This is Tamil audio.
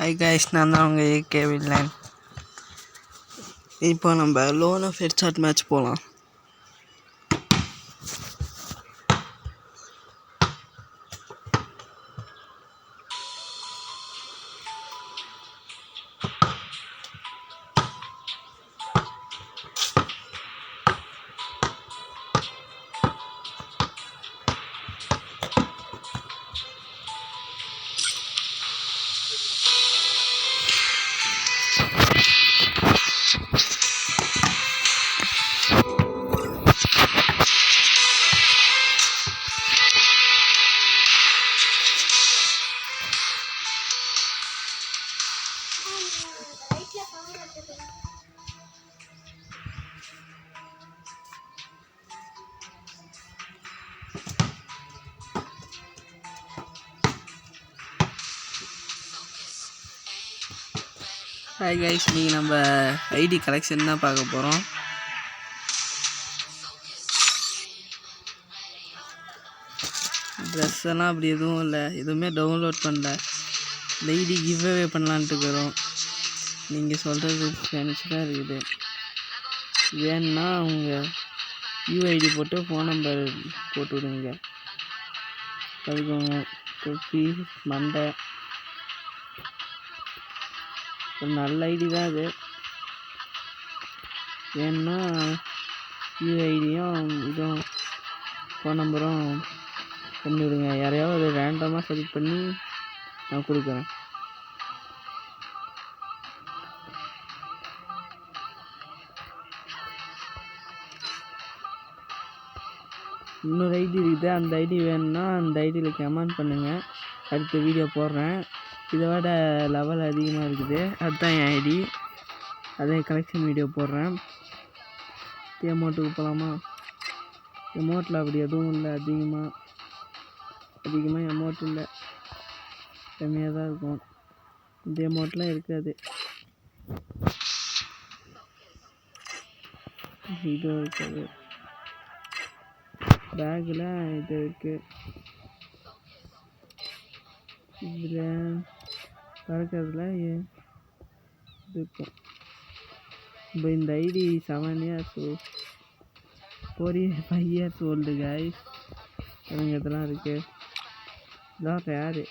ஹாய் கைஸ், நான் தான் அவங்க ஏகே வில்லன். இப்போ நம்ம லோன் ஆஃப் ஹெட்ஷாட் மேட்ச் போகலாம். ஹாய் கைஸ், நீங்கள் நம்ம ஐடி கலெக்ஷன் தான் பார்க்க போகிறோம். ட்ரெஸ் எல்லாம் அப்படி எதுவும் இல்லை, எதுவுமே டவுன்லோட் பண்ணல. இந்த ஐடி கிவ் அவே பண்ணலான்ட்டு இருக்கிறோம். நீங்கள் சொல்கிறது நினச்சிதான் இருக்குது. வேணுன்னா அவங்க யூஐடி போட்டு ஃபோன் நம்பர் போட்டு விடுங்க. அதுக்கோங்க தொப்பி மண்டை ஒரு நல்ல ஐடி தான் அது. வேணுன்னா யூஐடியும் இதுவும் ஃபோன் நம்பரும் பண்ணிவிடுங்க. யாரையாவது ரேண்டமாக செலக்ட் பண்ணி நான் கொடுக்குறேன். இன்னொரு ஐடி இருக்குது, அந்த ஐடி வேணும்னா அந்த ஐடியில் கமெண்ட் பண்ணுங்கள். அடுத்த வீடியோ போடுறேன். இதை விட லெவல் அதிகமாக இருக்குது, அதுதான் என் ஐடி. அதே கலெக்ஷன் வீடியோ போடுறேன். எமௌண்ட்டுக்கு போகலாமா? எமௌண்ட்டில் அப்படி எதுவும் இல்லை, அதிகமாக எமௌண்ட் இல்லை, கம்மியாக தான் இருக்கும். இந்த எமௌண்ட்லாம் இருக்காது. இது இருக்காது. பேக்கில் இது இருக்குது. இதில் பறக்கிறதுல இருக்கும். இப்போ இந்த IT 7 years 5 years old guys. அதுங்க இதெல்லாம் இருக்குது. இதான் ரேரு.